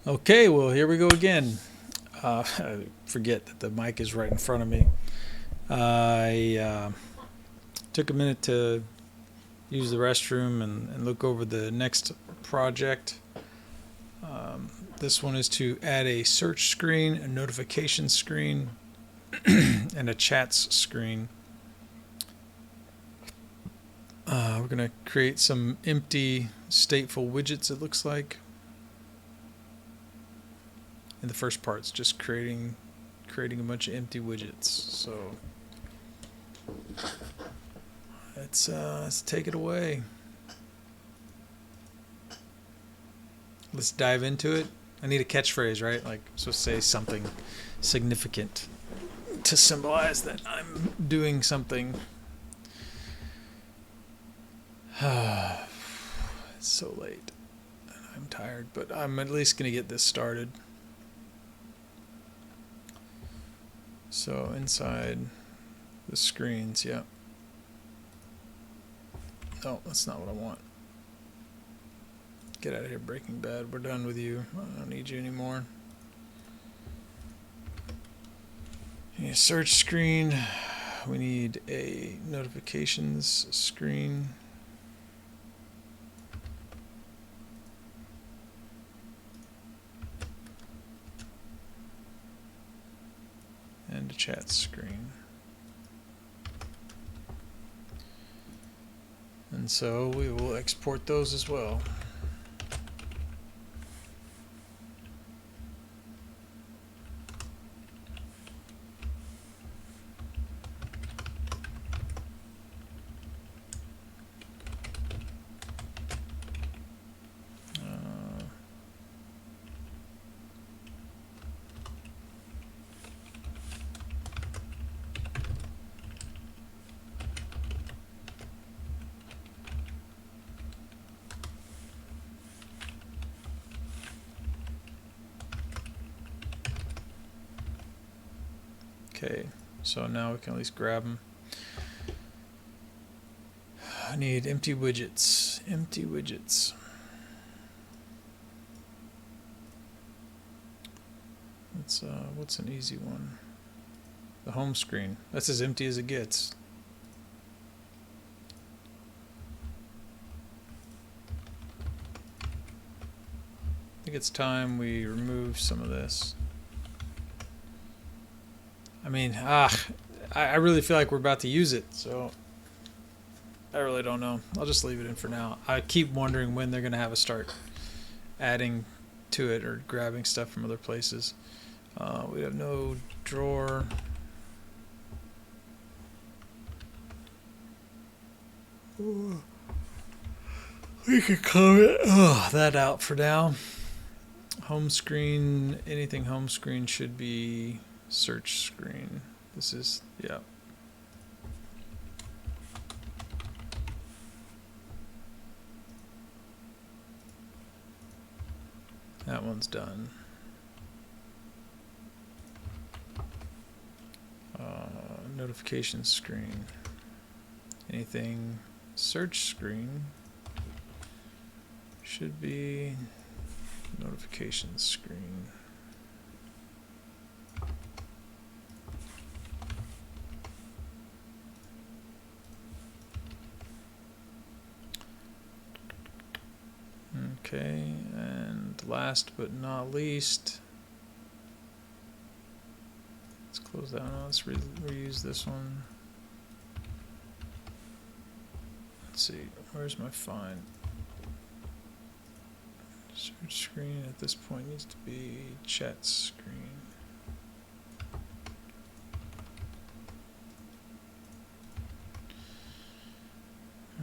Okay, well, here we go again. I forget that the mic is right in front of me. I took a minute to use the restroom and look over the next project. This one is to add a search screen, a notification screen, and a chats screen. We're going to create some empty stateful widgets, it looks like. And the first part's just creating a bunch of empty widgets. So let's take it away. Let's dive into it. I need a catchphrase, right? Like, so say something significant to symbolize that I'm doing something. It's so late. I'm tired, but I'm at least going to get this started. So inside the screens, yeah. No, that's not what I want. Get out of here, Breaking Bad. We're done with you. I don't need you anymore. We need a search screen. We need a notifications screen. And a chat screen. And so we will export those as well. Okay, so now we can at least grab them. I need empty widgets. Empty widgets. What's an easy one? The home screen. That's as empty as it gets. I think it's time we remove some of this. I mean, I really feel like we're about to use it, so I really don't know. I'll just leave it in for now. I keep wondering when they're going to have us start adding to it or grabbing stuff from other places. We have no drawer. We could comment that out for now. Home screen, anything home screen should be search screen. This is, yeah. That one's done. Notification screen. Anything search screen should be notification screen. Okay, and last but not least, let's close that one. Let's reuse this one. Let's see, where's my find? Search screen at this point needs to be chat screen.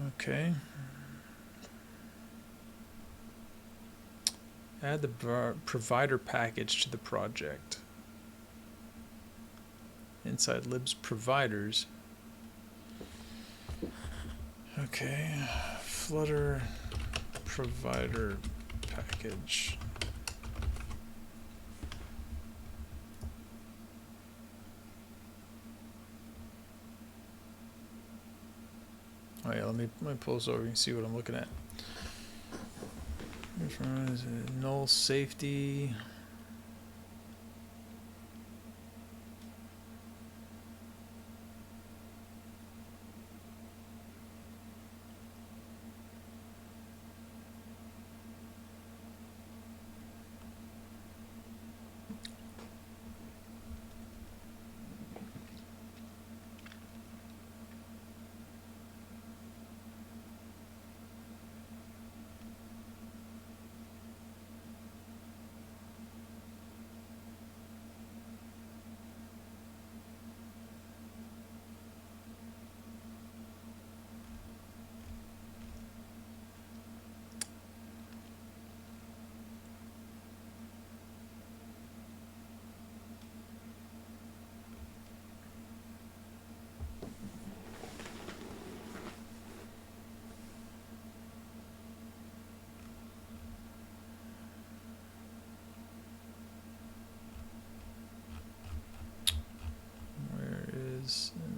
Okay. Add the provider package to the project. Inside libs providers. Okay. Flutter provider package. Oh yeah, let me pull this over. You can see what I'm looking at. Null safety.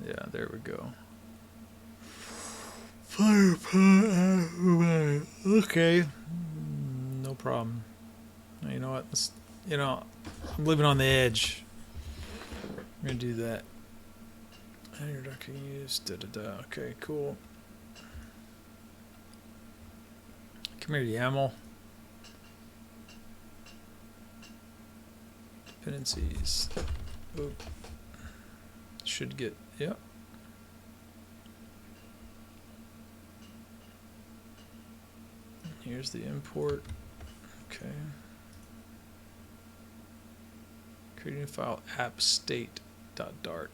Yeah, there we go. Okay, no problem. You know what? I'm living on the edge. I'm gonna do that. Introductory use. Okay, cool. Come here, YAML. Dependencies. Oop. Should get, yep. Here's the import. Okay. Creating a file appstate.dart.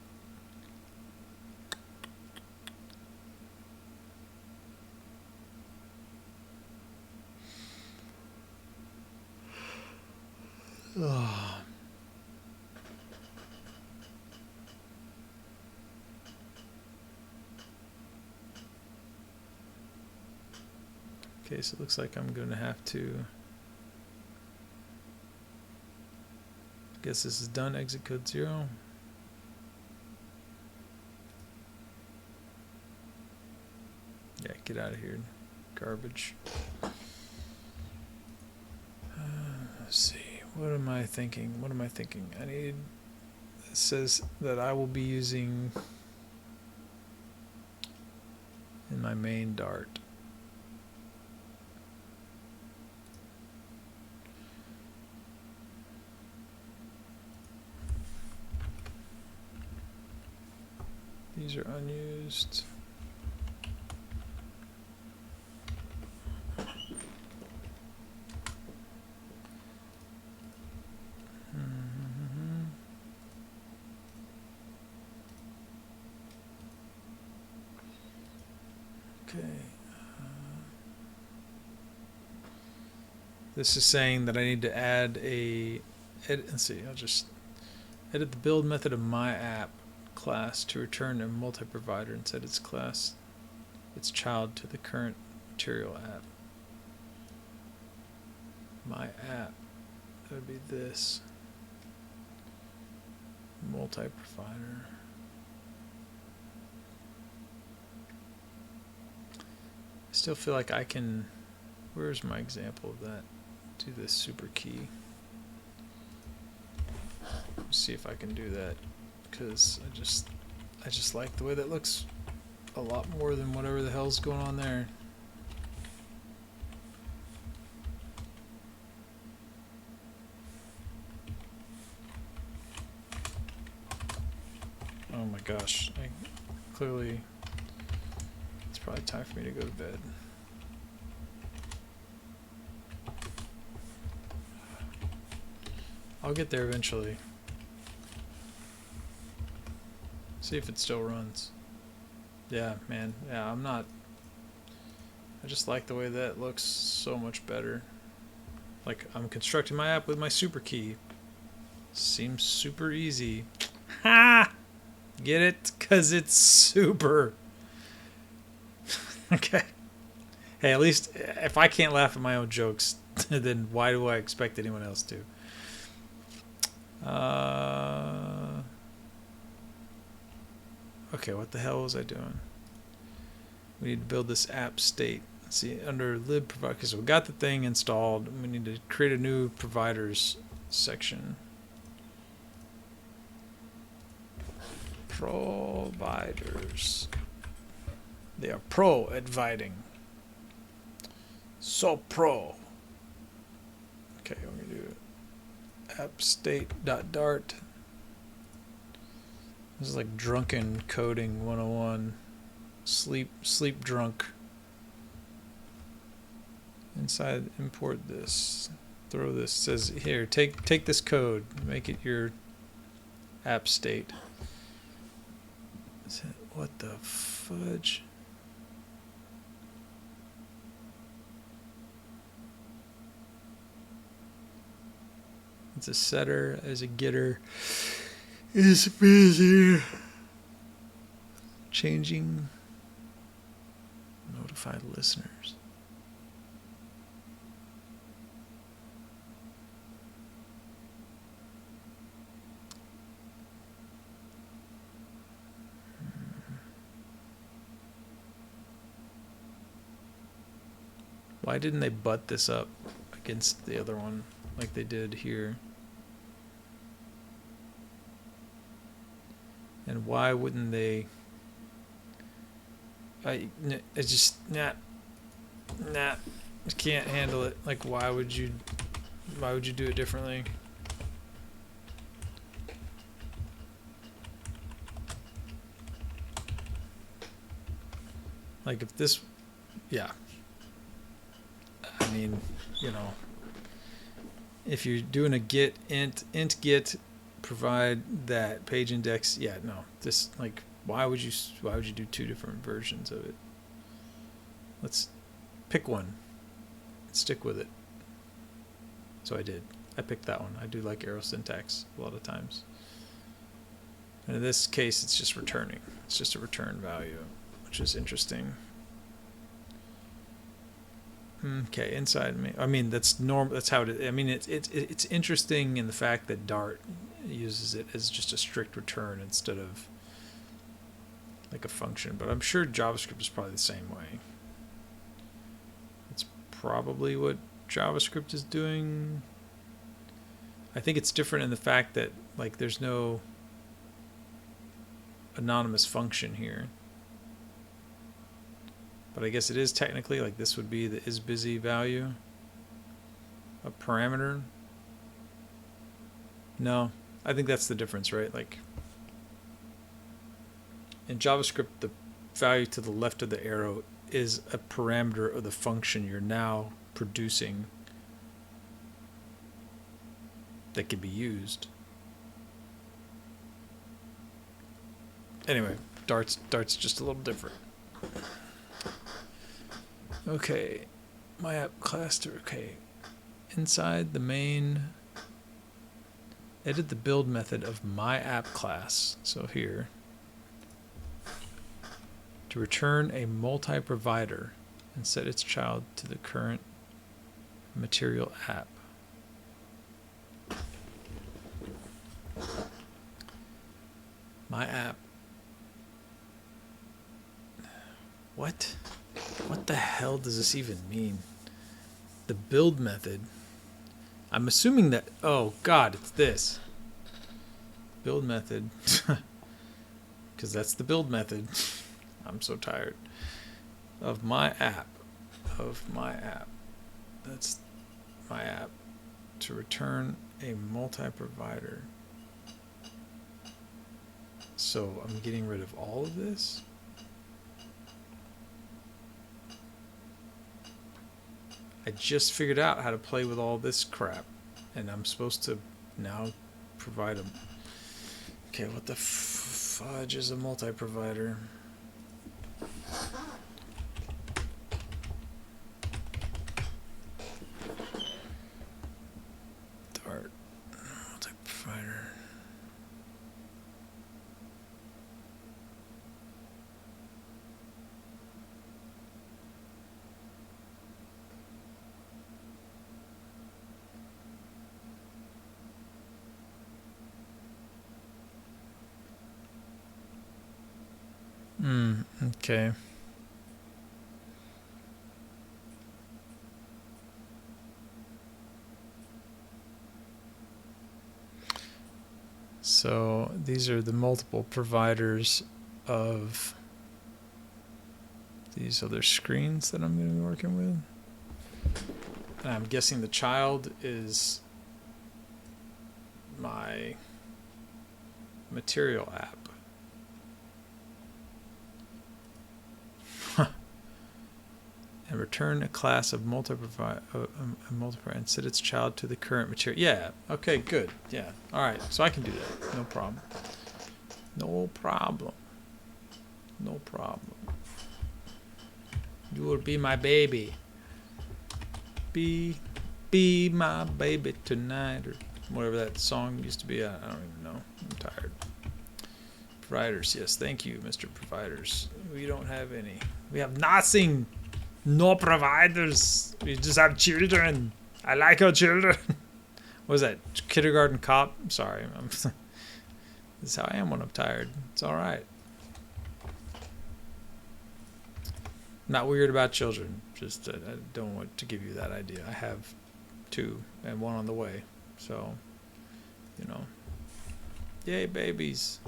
Oh. Okay, so it looks like I'm going to have to, guess this is done, exit code 0. Yeah, get out of here, garbage. Let's see, what am I thinking? I need, it says that I will be using in my main Dart. These are unused. Okay. This is saying that I need to add a edit. Let's see. I'll just edit the build method of my app class to return a multi-provider and set its class, its child, to the current material app. My app, that would be this multi-provider. I still feel like I can, where's my example of that? Do this super key. Let's see if I can do that, because I just like the way that looks a lot more than whatever the hell's going on there. Oh my gosh, clearly it's probably time for me to go to bed. I'll get there eventually. See if it still runs. Yeah, man. Yeah, I just like the way that looks so much better. Like, I'm constructing my app with my super key. Seems super easy. Ha! Get it? 'Cause it's super. Okay. Hey, at least if I can't laugh at my own jokes, then why do I expect anyone else to? Okay, what the hell was I doing? We need to build this app state. let's see, under lib provider. Okay, so we got the thing installed. We need to create a new providers section. Providers. They are pro at Viding. So pro. Okay, I'm gonna do appstate.dart. This is like drunken coding 101. Sleep drunk. Inside, import this. Throw this. It says here, take this code, make it your app state. What the fudge? It's a setter as a getter is busy. Changing notified listeners. Why didn't they butt this up against the other one like they did here? And why wouldn't they? It's just nah. I can't handle it. Like, why would you do it differently? Like, if this, yeah. I mean, you know, if you're doing a get int get provide that page index, yeah, no, this, like, why would you do two different versions of it? Let's pick one and stick with it. So I did. I picked that one. I do like arrow syntax a lot of times. And in this case, it's just returning. It's just a return value, which is interesting. Okay, inside me. I mean, that's normal. That's how it is. I mean, it's interesting in the fact that Dart uses it as just a strict return instead of like a function. But I'm sure JavaScript is probably the same way. It's probably what JavaScript is doing. I think it's different in the fact that, like, there's no anonymous function here. But I guess it is technically, like, this would be the isBusy value, a parameter. No, I think that's the difference, right? Like, in JavaScript, the value to the left of the arrow is a parameter of the function you're now producing that can be used. Anyway, Dart's just a little different. Okay, my app class. Okay, inside the main, edit the build method of my app class. So here, to return a multi-provider and set its child to the current material app. My app. What? What the hell does this even mean? The build method. I'm assuming that, oh God, it's this. Build method. Because that's the build method. I'm so tired. Of my app. That's my app. To return a multi-provider. So I'm getting rid of all of this? I just figured out how to play with all this crap, and I'm supposed to now provide them. Okay, what the fudge is a multi-provider? Dart multi-provider. Okay. So these are the multiple providers of these other screens that I'm going to be working with. And I'm guessing the child is my material app. And return a class of multiplier and set its child to the current material. Yeah, okay, good. Yeah, all right, so I can do that. No problem. No problem. No problem. You will be my baby. Be my baby tonight, or whatever that song used to be. I don't even know. I'm tired. Providers, yes, thank you, Mr. Providers. We don't have any. We have nothing. No providers. We just have children. I like our children. What was that? Kindergarten Cop? I'm sorry. This is how I am when I'm tired. It's all right. Not weird about children. Just I don't want to give you that idea. I have 2 and 1 on the way. So, you know. Yay, babies.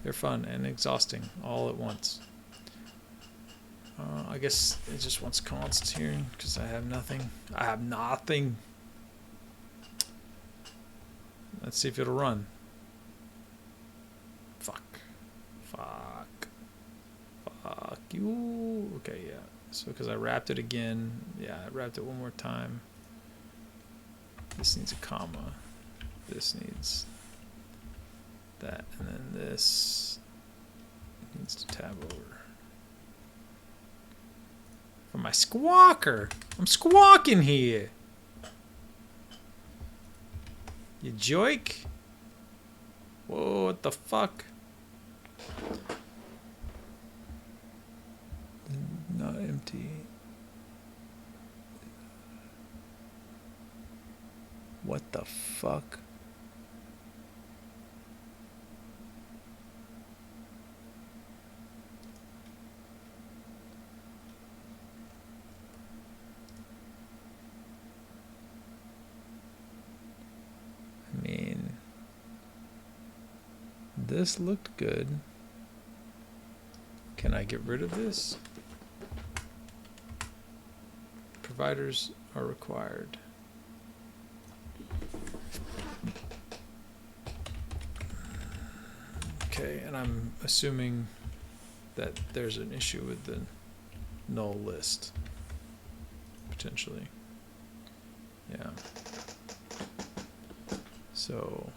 They're fun and exhausting all at once. I guess it just wants consts here because I have nothing. I have nothing. Let's see if it'll run. Fuck you. Okay, yeah. So because I wrapped it again. Yeah, I wrapped it one more time. This needs a comma. This needs that. And then this needs to tab over. For my squawker. I'm squawking here. You joik? Whoa, what the fuck? Not empty. What the fuck? I mean, this looked good. Can I get rid of this? Providers are required. Okay, and I'm assuming that there's an issue with the null list, potentially. Yeah. So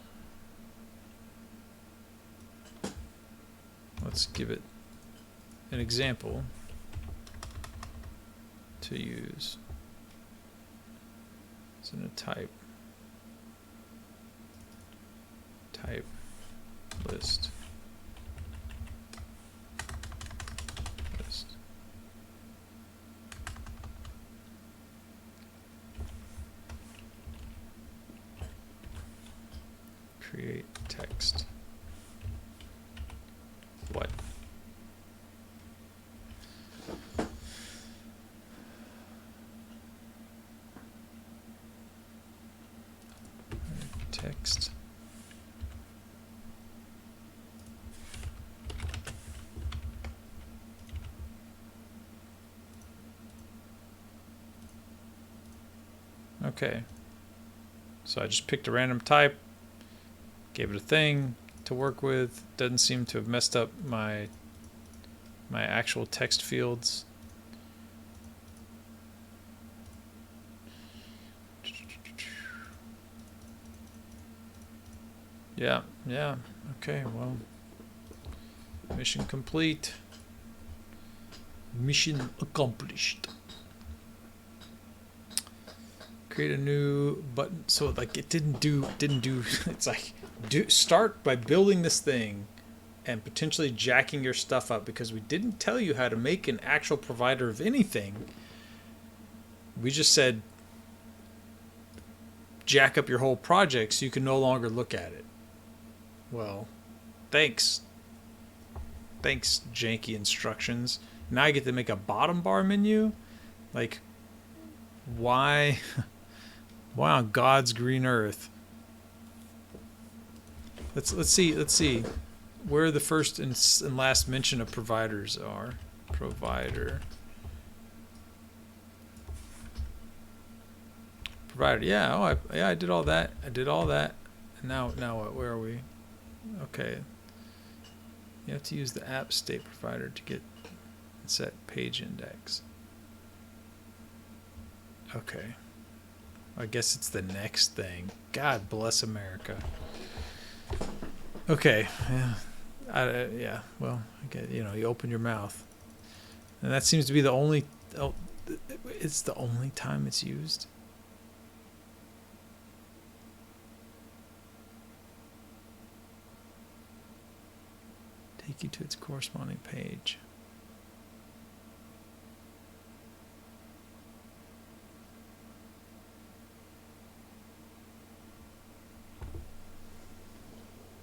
let's give it an example to use. It's in a type list. Create text. What? Text. Okay. So I just picked a random type. Gave it a thing to work with. Doesn't seem to have messed up my actual text fields. Yeah, okay, well, mission complete. Mission accomplished. Create a new button. So like it didn't do it's like start by building this thing and potentially jacking your stuff up, because we didn't tell you how to make an actual provider of anything. We just said jack up your whole project so you can no longer look at it. Well, thanks, janky instructions. Now I get to make a bottom bar menu? Like, why on God's green earth Let's see where the first and last mention of providers are. Provider. Yeah. Oh, I did all that. And now what? Where are we? Okay. You have to use the app state provider to get set page index. Okay. I guess it's the next thing. God bless America. Okay. Yeah. Yeah. Well, okay. You open your mouth, and that seems to be the only. Oh, it's the only time it's used. Take you to its corresponding page.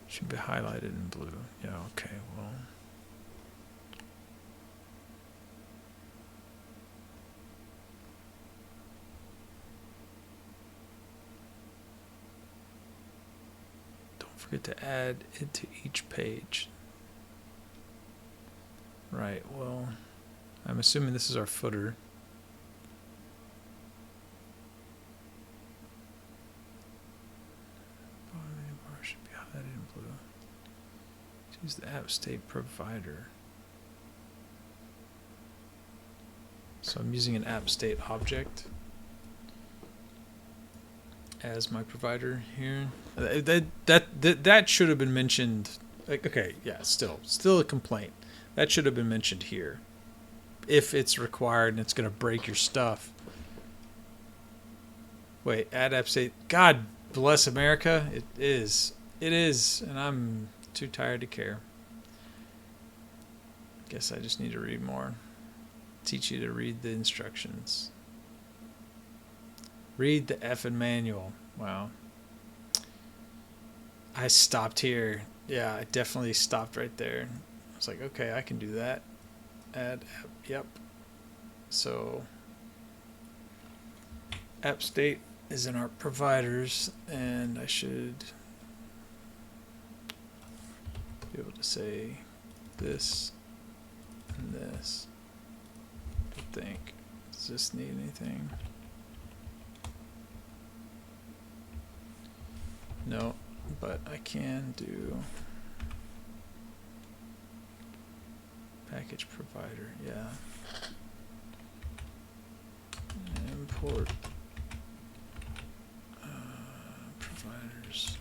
Should be highlighted in blue. Yeah, okay, well. Don't forget to add it to each page. Right, well, I'm assuming this is our footer. Should be highlighted in blue. Use the app state provider. So I'm using an app state object as my provider here. That should have been mentioned. Okay, yeah, still a complaint. That should have been mentioned here. If it's required and it's going to break your stuff. Wait, add app state. God bless America. It is, and I'm too tired to care. Guess I just need to read more. Teach you to read the instructions. Read the effing manual. Wow. I stopped here. Yeah, I definitely stopped right there. I was like, okay, I can do that. Add app. Yep. So app state is in our providers, and I should be able to say this and this. I think. Does this need anything? No, but I can do package provider. Yeah. Import providers.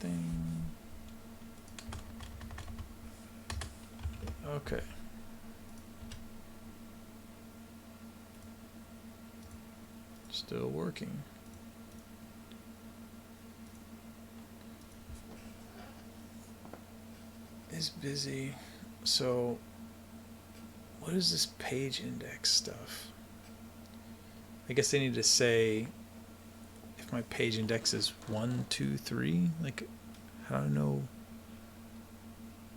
Thing. Okay. Still working. Is busy. So what is this page index stuff? I guess they need to say if my page index is 1, 2, 3. Like, how do I know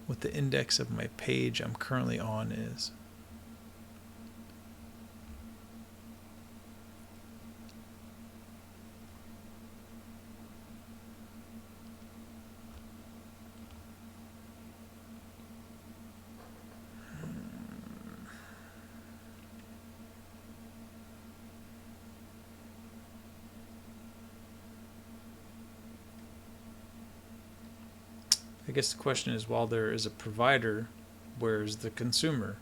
what the index of my page I'm currently on is? I guess the question is, while there is a provider, where is the consumer?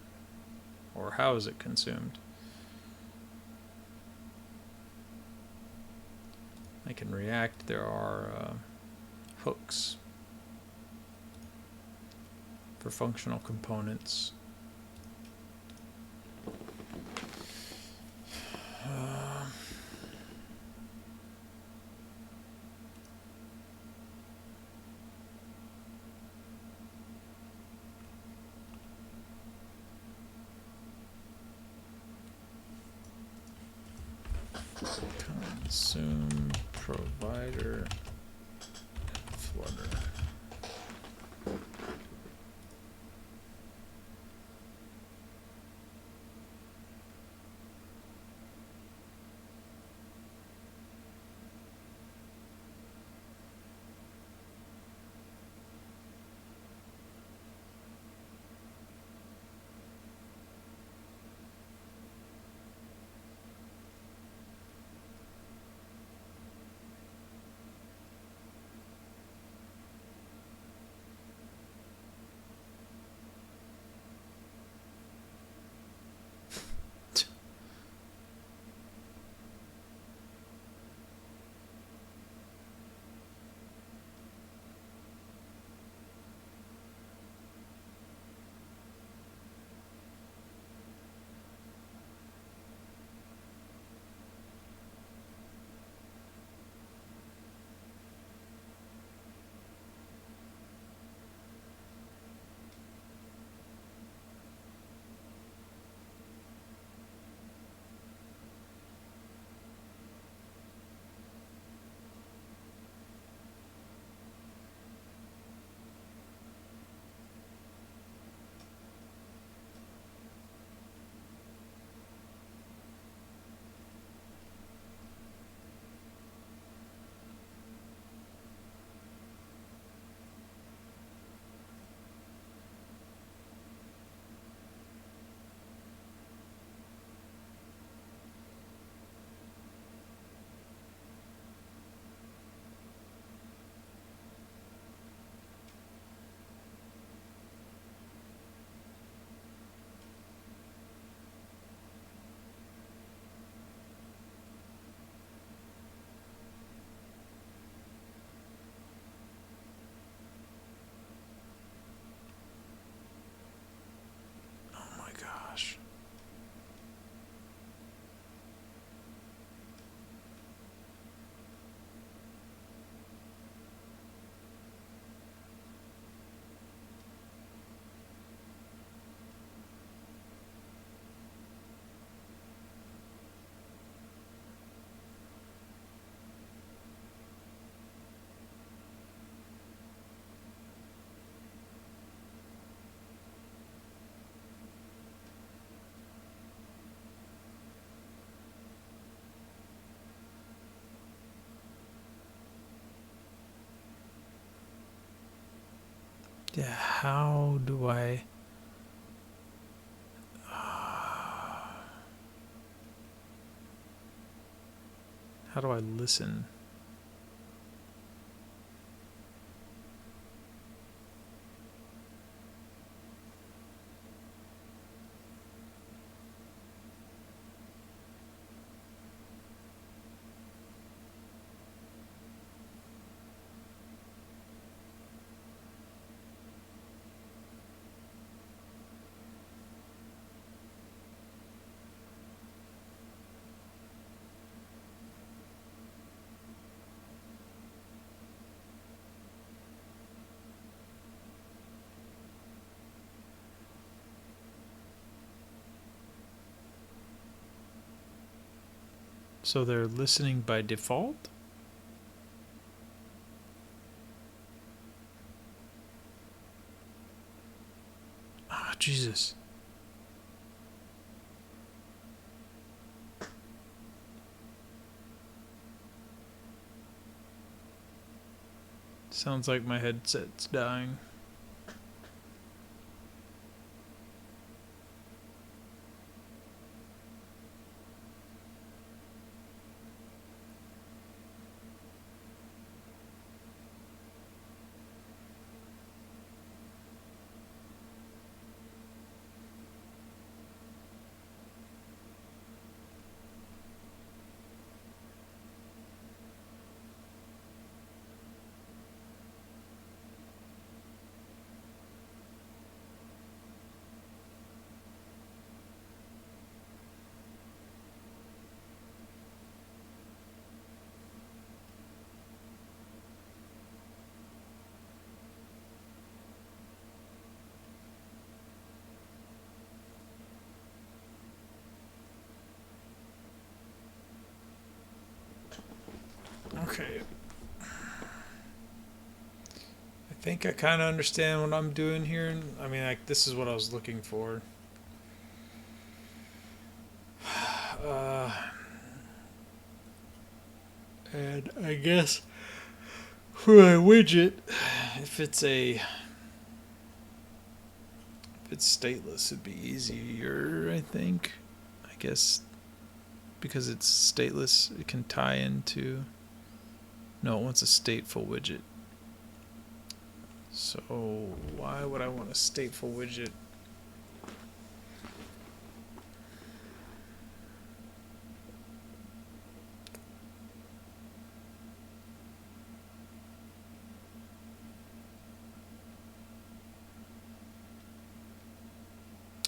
Or how is it consumed? Like in React, there are hooks for functional components. Consume provider Flutter. Yeah, how do I... How do I listen? So they're listening by default? Ah, Jesus. Sounds like my headset's dying. Okay. I think I kind of understand what I'm doing here. I mean, like, this is what I was looking for. Uh, and I guess for my widget, if it's stateless, it'd be easier. I think. I guess because it's stateless, it can tie into. No, it wants a stateful widget. So why would I want a stateful widget?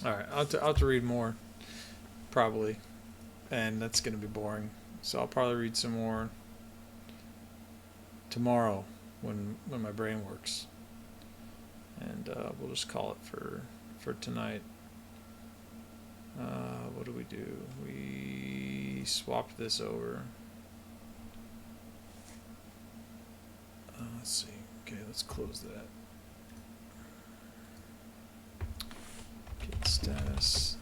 All right, I'll have to read more, probably, and that's gonna be boring. So I'll probably read some more tomorrow when my brain works, and we'll just call it for tonight. What do? We swapped this over. Let's see. Okay, let's close that. Get status.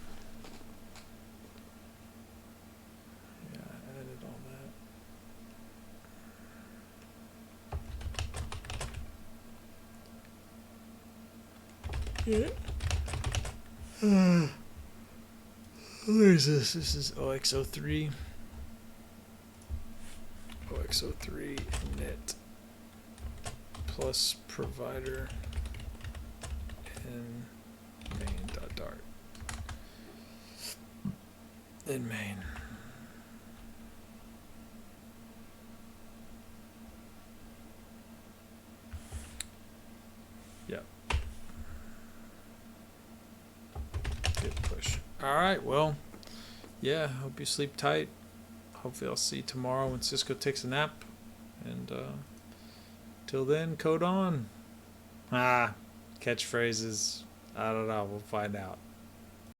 Yeah, I added all that. Yeah. Where is this? This is OX03. OX03 net plus provider and main.dart. In main. Yep. Good push. Alright, well, yeah, hope you sleep tight. Hopefully I'll see you tomorrow when Cisco takes a nap. And till then, code on. Catchphrases. I don't know. We'll find out.